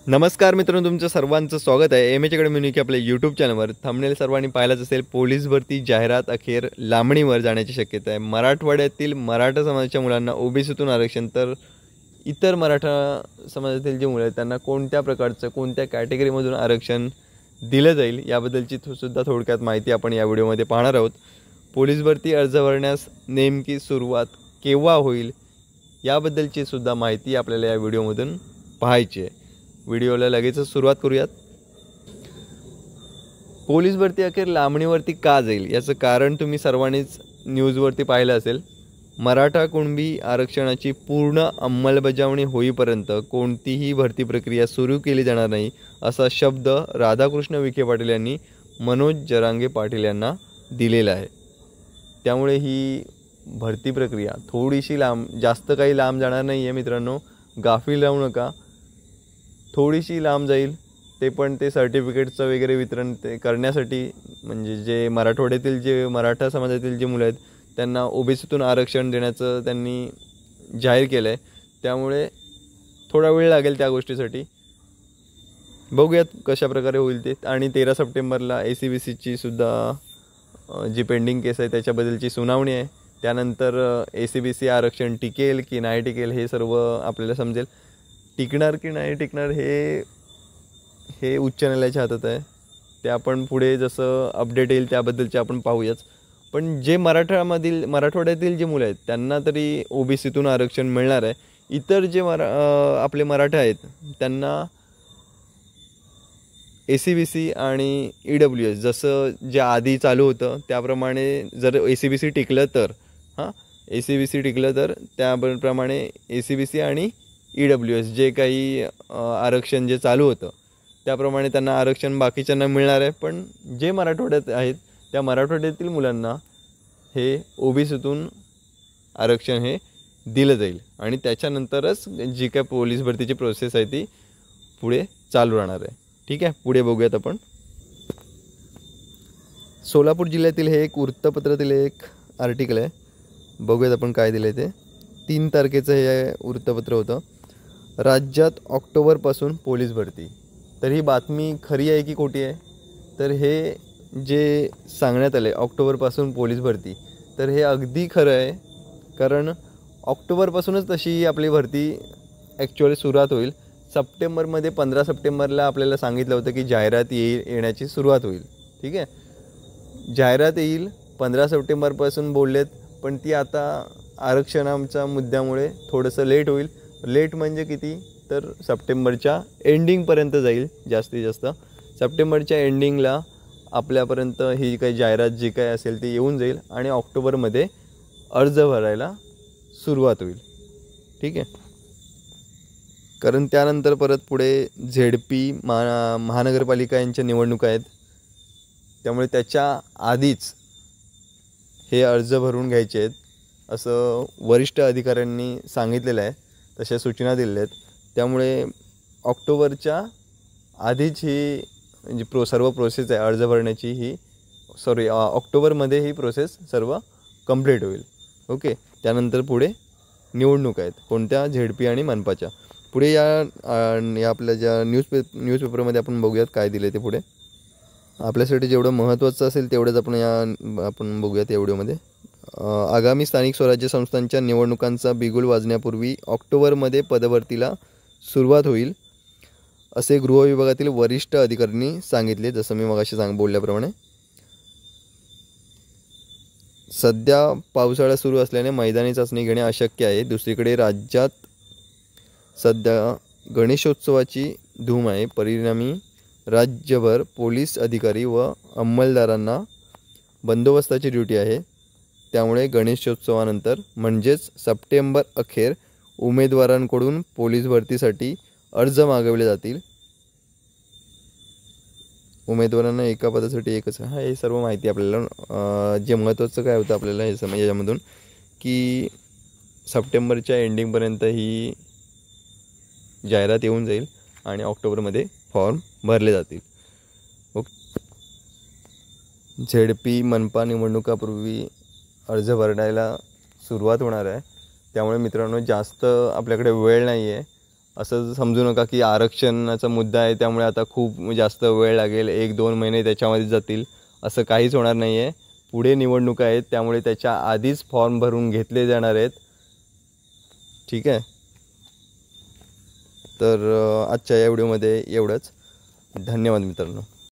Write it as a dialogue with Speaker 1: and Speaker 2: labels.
Speaker 1: नमस्कार मित्रांनो, तुमचं सर्वांचं स्वागत आहे एम एच अकॅडमी आपल्या यूट्यूब चॅनलवर। थंबनेल सर्वांनी पाहिलाच असेल, पोलीस भरती जाहिरात अखेर लांबणीवर जाण्याची शक्यता आहे। मराठवाड्यातील मराठा समाजाच्या मुलांना ओबीसीतून आरक्षण, तर इतर मराठा समाजातील जे मुलं आहेत त्यांना कोणत्या प्रकारचं कोणत्या कॅटेगरीमधून आरक्षण दिलं जाईल याबद्दलची सुद्धा थोडक्यात माहिती आपण या व्हिडिओमध्ये पाहणार आहोत। पोलीस भरती अर्ज भरण्यास नेमकी सुरुवात केव्हा होईल याबद्दलची सुद्धा माहिती आपल्याला या व्हिडिओमधून पाहायची आहे। व्हिडिओला लगेचच सुरुवात करूयात। पोलीस भरती अखेर लांबणीवरती का जाईल याचं कारण तुम्ही सर्वांनीच न्यूजवरती पाहिलं असेल। मराठा कुणबी आरक्षणाची पूर्ण अंमलबजावणी होईपर्यंत कोणतीही भरती प्रक्रिया सुरू केली जाणार नाही, असा शब्द राधाकृष्ण विखे पाटील यांनी मनोज जरांगे पाटील यांना दिलेला आहे। त्यामुळे ही भरती प्रक्रिया थोडीशी जास्त काही लांब जाणार नाही आहे मित्रांनो, गाफील राहू नका। थोडीशी लांब जाईल, ते पण ते सर्टिफिकेटचं वगैरे वितरण ते करण्यासाठी, म्हणजे जे मराठवाड्यातील जे मराठा समाजातील जे मुलं आहेत त्यांना ओबीसीतून आरक्षण देण्याचं त्यांनी जाहीर केलं आहे। त्यामुळे थोडा वेळ लागेल त्या गोष्टीसाठी, बघूयात कशा प्रकारे होईल ते। आणि 13 सप्टेंबरला ACBCची सुद्धा जी पेंडिंग केस आहे त्याच्याबद्दलची सुनावणी आहे। त्यानंतर ACBC आरक्षण टिकेल की नाही टिकेल हे सर्व आपल्याला समजेल। टिकणार की नाही टिकणार हे उच्च न्यायालयाच्या हातात आहे। ते आपण पुढे जसं अपडेट येईल त्याबद्दलचे आपण पाहूयाच। पण जे मराठवाड्यातील जे मुलं आहेत त्यांना तरी ओबीसीतून आरक्षण मिळणार आहे। इतर जे आपले मराठा आहेत त्यांना ACBC आणि EWS जसं जे आधी चालू होतं त्याप्रमाणे जर ACBC टिकलं तर ACBC टिकलं तर त्याप्रमाणे ACBC आणि EWS जे काही आरक्षण जे चालू होतं त्याप्रमाणे त्यांना आरक्षण बाकीच्यांना मिळणार आहे। पण जे मराठवाड्यात आहेत त्या मराठवाड्यातील मुलांना हे ओबीसीतून आरक्षण हे दिलं जाईल आणि त्याच्यानंतरच जी काय पोलीस भरतीची प्रोसेस आहे ती पुढे चालू राहणार आहे। ठीक आहे, पुढे बघूयात आपण। सोलापूर जिल्ह्यातील हे एक वृत्तपत्रातील एक आर्टिकल आहे, बघूयात आपण काय दिलं आहे ते। 3 तारखेचं हे वृत्तपत्र होतं। राज्यात ऑक्टोबरपासून पोलीस भरती। तर ही बातमी खरी आहे की खोटी आहे? तर हे जे सांगण्यात आले ऑक्टोबरपासून पोलीस भरती, तर हे अगदी खरं आहे। कारण ऑक्टोबरपासूनच तशी आपली भरती ॲक्च्युअली सुरुवात होईल। सप्टेंबरमध्ये 15 सप्टेंबरला आपल्याला सांगितलं होतं की जाहिरात येण्याची सुरुवात होईल। ठीक आहे, जाहिरात येईल 15 सप्टेंबरपासून बोललेत, पण ती आता आरक्षणाच्या मुद्द्यामुळे थोडंसं लेट होईल। लेट म्हणजे किती, तर सप्टेंबरच्या एंडिंगपर्यंत जाईल। जास्तीत जास्त सप्टेंबरच्या एंडिंगला आपल्यापर्यंत ही काही जाहिरात जी काही असेल ती येऊन जाईल आणि ऑक्टोबरमध्ये अर्ज भरायला सुरुवात होईल। ठीक आहे, कारण त्यानंतर परत पुढे ZP महानगरपालिका यांच्या निवडणुका आहेत, त्यामुळे त्याच्या आधीच हे अर्ज भरून घ्यायचे आहेत असं वरिष्ठ अधिकाऱ्यांनी सांगितलेलं आहे, तशा सूचना दिलेल्या आहेत। त्यामुळे ऑक्टोबरच्या आधीच ही जी सर्व प्रोसेस आहे अर्ज भरण्याची ऑक्टोबरमध्ये ही प्रोसेस सर्व कंप्लीट होईल। ओके, त्यानंतर पुढे निवडणूक आहेत कोणत्या, ZP आणि मनपाच्या। पुढे या आपल्या ज्या न्यूजपेपरमध्ये आपण बघूयात काय दिले ते पुढे। आपल्यासाठी जेवढं महत्त्वाचं असेल तेवढंच आपण बघूयात या व्हिडिओमध्ये। आगामी स्थानिक स्वराज्य संस्थांच्या निवडणुकांचा बिगुल वाजण्यापूर्वी ऑक्टोबरमध्ये पदभरतीला सुरुवात होईल, असे गृह विभागातील वरिष्ठ अधिकाऱ्यांनी सांगितले। जसं मी मगाशी बोलल्याप्रमाणे सध्या पावसाळा सुरू असल्याने मैदानी चाचणी घेणे अशक्य आहे। दुसरीकडे राज्यात सध्या गणेशोत्सवाची धूम आहे, परिणामी राज्यभर पोलीस अधिकारी व अंमलदारांना बंदोबस्ताची ड्युटी आहे। त्यामुळे गणेशोत्सवानंतर म्हणजेच सप्टेंबर अखेर उमेदवारांकडून पोलीस भरतीसाठी अर्ज मागवले जातील। उमेदवारांना एका पदासाठी एकच हे सर्व माहिती आपल्याला जे महत्त्वाचं काय होतं आपल्याला हे याच्यामधून की सप्टेंबरच्या एंडिंगपर्यंत ही जाहिरात येऊन जाईल आणि ऑक्टोबरमध्ये फॉर्म भरले जातील। ओके, ZP मनपा निवडणुकापूर्वी अर्ज भरायला सुरुवात होणार आहे। त्यामुळे मित्रांनो जास्त आपल्याकडे वेळ नाही आहे असं समजू नका की आरक्षणाचा मुद्दा आहे त्यामुळे आता खूप जास्त वेळ लागेल, 1-2 महिने त्याच्यामध्ये जातील, असं काहीच होणार नाही आहे. पुढे निवडणुका आहेत त्यामुळे त्याच्या आधीच फॉर्म भरून घेतले जाणार आहेत. ठीक आहे. तर आजच्या या व्हिडिओमध्ये एवढंच. धन्यवाद मित्रांनो.